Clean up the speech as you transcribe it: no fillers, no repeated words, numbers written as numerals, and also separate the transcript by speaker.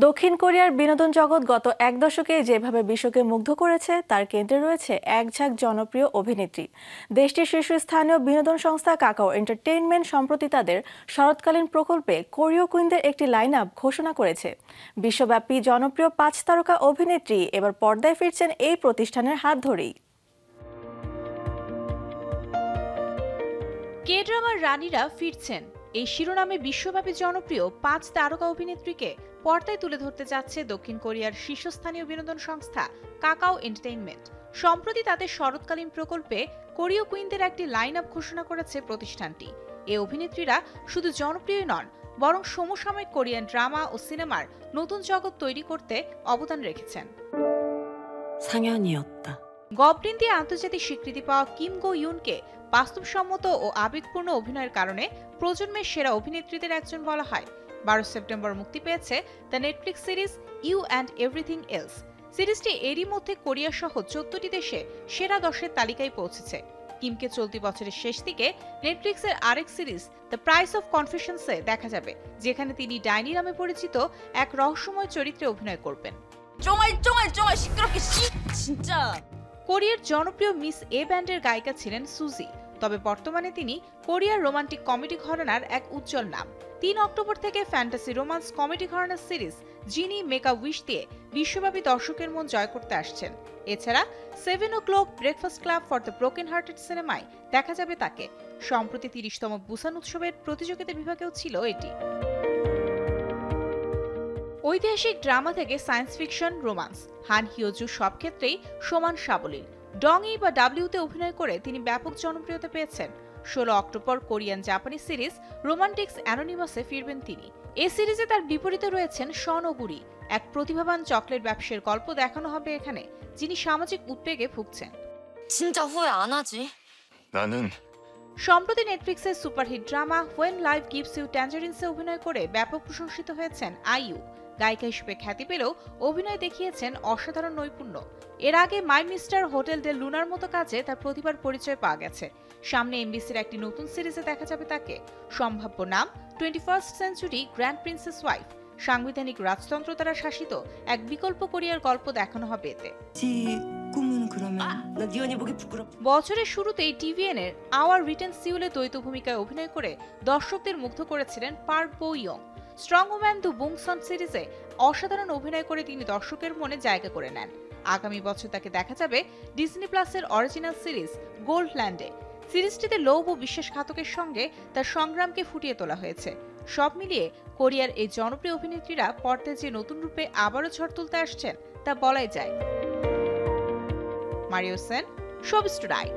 Speaker 1: দক্ষিণ কোরিয়ার বিনোদন জগৎ গত এক দশকে যেভাবে বিশ্বকে মুগ্ধ করেছে তার কেন্দ্রে রয়েছে এক ঝাঁক জনপ্রিয় অভিনেত্রী। দেশটির শীর্ষস্থানীয় বিনোদন সংস্থা কাকাও এন্টারটেইনমেন্ট সম্প্রতি তাদের শরৎকালীন প্রকল্পে কোরীয় কুইনদের একটি লাইন আপ ঘোষণা করেছে। বিশ্বব্যাপী জনপ্রিয় 5 তারকা অভিনেত্রী এবার পর্দায় ফিরছেন এই প্রতিষ্ঠানের হাত ধরেই।
Speaker 2: কে ড্রামার রানীরা ফিরছেন, এই শিরোনামে বিশ্বব্যাপী জনপ্রিয় 5 তারকা অভিনেত্রীকে পর্দায় তুলে ধরতে যাচ্ছে দক্ষিণ কোরিয়ার শীর্ষস্থানীয় বিনোদন সংস্থা কাকাও এন্টারটেইনমেন্ট। সম্প্রতি তাদের শরৎকালীন প্রকল্পে কোরীয় কুইনদের একটি লাইন আপ ঘোষণা করেছে প্রতিষ্ঠানটি। এই অভিনেত্রীরা শুধু জনপ্রিয় নন, বরং সমসাময়িক কোরিয়ান ড্রামা ও সিনেমার নতুন জগৎ তৈরি করতে অবদান রেখেছেন। গবলিন দিয়ে আন্তর্জাতিক স্বীকৃতি পাওয়া কিম গো ইউনকে বাস্তবসম্মত ও আবেগপূর্ণ অভিনয়ের কারণে প্রজন্মের সেরা অভিনেত্রীদের একজন বলা হয়। 12 সেপ্টেম্বর মুক্তি পেয়েছে the Netflix series You and Everything Else. সিরিজটি এরই মধ্যে কোরিয়া সহ 14টি দেশে সেরা 10-এর তালিকায় পৌঁছেছে। কিমকে চলতি বছরের শেষ দিকে নেটফ্লিক্সের আরেক সিরিজ দ্য প্রাইস অফ কনফেশনসে দেখা যাবে, যেখানে তিনি ডাইনি নামে পরিচিত এক রহস্যময় চরিত্রে অভিনয় করবেন। কোরিয়ার জনপ্রিয় মিস এ ব্যান্ডের গায়িকা ছিলেন সুজি, তবে বর্তমানে তিনি কোরিয়ার রোমান্টিক কমেডি ঘরানার এক উজ্জ্বল নাম। 3 অক্টোবর থেকে ফ্যান্টাসি রোমান্স কমেডি ঘরানার series Genie Make a Wish দিয়ে বিশ্বব্যাপী দর্শকের মন জয় করতে আসছেন। এছাড়া 7 o'clock breakfast club for the broken hearted সিনেমায় দেখা যাবে তাকে। সম্প্রতি 30তম বুসান উৎসবের প্রতিযোগিতা বিভাগেও ছিল এটি। ঐতিহাসিক ড্রামা থেকে সায়েন্স ফিকশন, রোমান্স, হান হিয়োজু সব ক্ষেত্রেই সমান সাবলীল। ডং ই বা ডাব্লিউতে অভিনয় করে তিনি ব্যাপক জনপ্রিয়তা পেয়েছেন। 16 অক্টোবর কোরিয়ান জাপানি সিরিজ রোমান্টিক্স অ্যানোনিমাসে ফিরবেন তিনি। এই সিরিজে তার বিপরীতে রয়েছেন শন ওগুরি, এক প্রতিভাবান চকলেট ব্যবসায়ীর গল্প দেখানো হবে এখানে, যিনি সামাজিক উদ্বেগে ভুগছেন। সম্প্রতি নেটফ্লিক্সের superhit drama when life gives you ট্যাঞ্জারিনসে অভিনয় করে ব্যাপক প্রশংসিত হয়েছেন আইইউ। গায়িকা হিসেবে খ্যাতি পেলেও অভিনয় দেখিয়েছেন অসাধারণ নৈপুণ্য। এর আগে মাই মিস্টার হোটেল ডে লুনার মতো কাজে তার প্রতিভার পরিচয় পাওয়া গেছে। সামনে এমবিসির একটি নতুন সিরিজে দেখা যাবে তাকে। সম্ভাব্য নাম 21st century grand princess wife. সাংবিধানিক রাজতন্ত্র দ্বারা শাসিত এক বিকল্প কোরিয়ার গল্প দেখানো হবে এতে। বছরের শুরুতেই টিভিএন এর আওয়ার রিটেন সিউলে দ্বৈত ভূমিকায় অভিনয় করে দর্শকদের মুগ্ধ করেছিলেন পার্ক বো ইয়ং। স্ট্রং ওম্যান দ্য বুংসন সিরিজে অসাধারণ অভিনয় করে তিনি দর্শকের মনে জায়গা করে নেন। আগামী বছর তাকে দেখা যাবে ডিজনি প্লাসের অরিজিনাল সিরিজ গোল্ডল্যান্ডে। সিরিজটিতে লোভ ও বিশ্বাসঘাতকের সঙ্গে তার সংগ্রামকে ফুটিয়ে তোলা হয়েছে। সব মিলিয়ে কোরিয়ার এই জনপ্রিয় অভিনেত্রীরা পর্দায় যে নতুন রূপে আবারও ঝড় তুলতে আসছেন তা বলাই যায়। Mario Sen, showbiz today.